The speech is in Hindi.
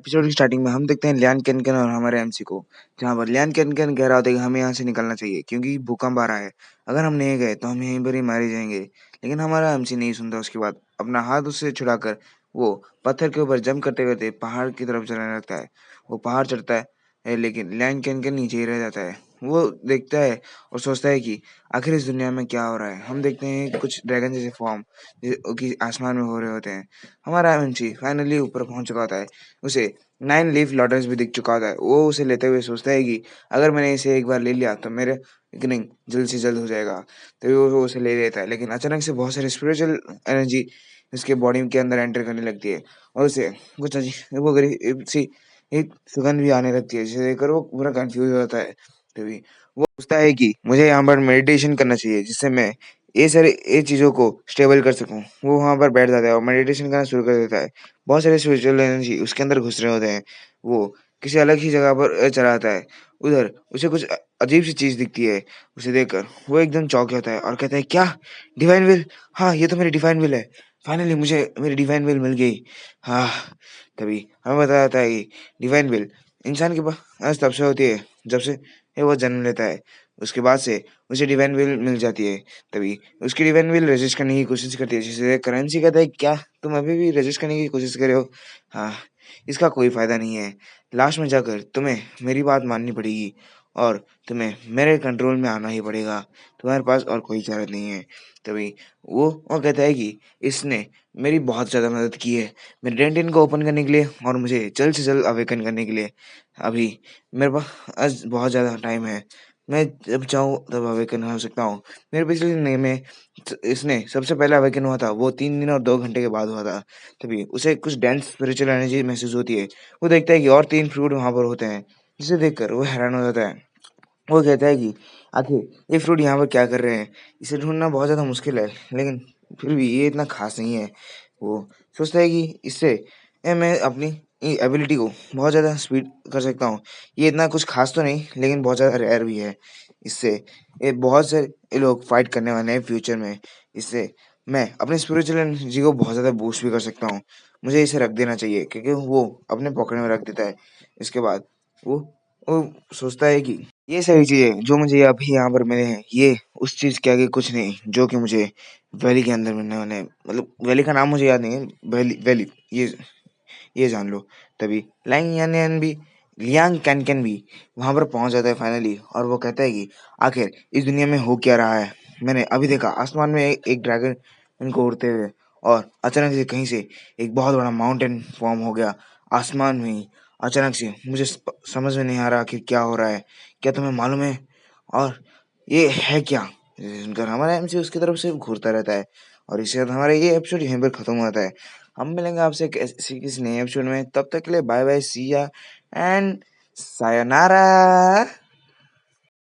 एपिसोड की स्टार्टिंग में हम देखते हैं लियान केनकेन और हमारे एमसी को, जहाँ पर लियान केनकेन कह रहा होता है कि हमें यहाँ से निकलना चाहिए क्योंकि भूकंप आ रहा है। अगर हम नहीं गए तो हम यहीं पर ही मारे जाएंगे। लेकिन हमारा एमसी नहीं सुनता। उसके बाद अपना हाथ उससे छुड़ाकर वो पत्थर के ऊपर जंप करते करते पहाड़ की तरफ चलने लगता है। वो पहाड़ चढ़ता लेकिन लियान केनकेन नीचे ही रह जाता है। वो देखता है और सोचता है कि आखिर इस दुनिया में क्या हो रहा है। हम देखते हैं कुछ ड्रैगन जैसे फॉर्म कि आसमान में हो रहे होते हैं। हमारा एमसी फाइनली ऊपर पहुंच चुका होता है। उसे 9 लीफ लॉटस भी दिख चुका होता है। वो उसे लेते हुए सोचता है कि अगर मैंने इसे एक बार ले लिया तो मेरे बिगिनिंग जल्द से जल्द हो जाएगा। तभी वो उसे ले लेता है। लेकिन अचानक से बहुत सारी स्पिरिचुअल एनर्जी उसके बॉडी के अंदर एंटर करने लगती है और उसे कुछ अजीब वो गरीब सी एक सुगंध भी आने लगती है, जिसे देखकर वो पूरा कंफ्यूज हो जाता है। तभी वो सोचता है कि मुझे यहाँ पर मेडिटेशन करना चाहिए जिससे मैं ये चीज़ों को स्टेबल कर सकूँ। वो वहाँ पर बैठ जाता है और मेडिटेशन करना शुरू कर देता है। बहुत सारे स्पिरिचुअल एनर्जी उसके अंदर घुस रहे होते हैं। वो किसी अलग ही जगह पर चला आता है। उधर उसे कुछ अजीब सी चीज़ दिखती है। उसे देखकर वो एकदम चौंक जाता है और कहता है, क्या डिवाइन विल? हाँ, ये तो मेरी डिवाइन विल है। फाइनली मुझे मेरी डिवाइन विल मिल गई। हाँ, तभी हमें बताया जाता है कि डिवाइन विल इंसान के पास तब से होती है जब से वो जन्म लेता है। उसके बाद से उसे डिवाइन विल मिल जाती है। तभी उसकी डिवाइन विल रेजिस्ट करने की कोशिश करती है, जिसे करेंसी कहता है, क्या तुम अभी भी रेजिस्ट करने की कोशिश कर रहे हो? हाँ, इसका कोई फायदा नहीं है। लास्ट में जाकर तुम्हें मेरी बात माननी पड़ेगी और तुम्हें मेरे कंट्रोल में आना ही पड़ेगा। तुम्हारे पास और कोई चारा नहीं है। तभी वो कहता है कि इसने मेरी बहुत ज़्यादा मदद की है मेरे डेंटिन को ओपन करने के लिए और मुझे जल्द से जल्द अवेकन करने के लिए। अभी मेरे पास आज बहुत ज़्यादा टाइम है। मैं जब चाहूँ तब अवेकन हो सकता हूँ। मेरे पिछले ज़िंदगी में इसने सबसे पहले अवेकन हुआ था, वो 3 दिन और 2 घंटे के बाद हुआ था। तभी उसे कुछ डेंस स्पिरिचुअल एनर्जी महसूस होती है। वो देखता है कि और 3 फ्रूट वहाँ पर होते हैं, जिसे देखकर वो हैरान हो जाता है। वो कहता है कि आखिर ये फ्रूट यहाँ पर क्या कर रहे हैं? इसे ढूँढना बहुत ज़्यादा मुश्किल है, लेकिन फिर भी ये इतना ख़ास नहीं है। वो सोचता है कि इससे मैं अपनी एबिलिटी को बहुत ज़्यादा स्पीड कर सकता हूँ। ये इतना कुछ ख़ास तो नहीं, लेकिन बहुत ज़्यादा रेयर भी है। इससे ये बहुत से लोग फाइट करने वाले हैं फ्यूचर में। इससे मैं अपनी स्पिरिचुअल एनर्जी को बहुत ज़्यादा बूस्ट भी कर सकता हूँ। मुझे इसे रख देना चाहिए, क्योंकि वो अपने पॉकेट में रख देता है। इसके बाद वो वो सोचता है कि ये सारी चीज़ें जो मुझे अभी यहाँ पर मिले हैं, ये उस चीज़ के आगे कुछ नहीं, जो कि मुझे वैली के अंदर मिलने वाले हैं। मतलब वैली का नाम मुझे याद नहीं है। वैली वैली ये जान लो। तभी लैंग यान भी लियांग कैन भी वहां पर पहुंच जाता है फाइनली, और वो कहता है कि आखिर इस दुनिया में हो क्या रहा है। मैंने अभी देखा आसमान में एक ड्रैगन इनको उड़ते हुए, और अचानक से कहीं से एक बहुत बड़ा माउंटेन फॉर्म हो गया आसमान में ही। अचानक से मुझे समझ में नहीं आ रहा आखिर क्या हो रहा है। क्या तुम्हें मालूम है? और ये है क्या? ये सुनकर हमारा एमसी उसकी तरफ से घूरता रहता है, और इसके साथ हमारा ये एपिसोड यहीं पर खत्म होता है। हम मिलेंगे आपसे किसी नए एपिसोड में। तब तक के लिए बाय बाय, सी या एंड सायोनारा।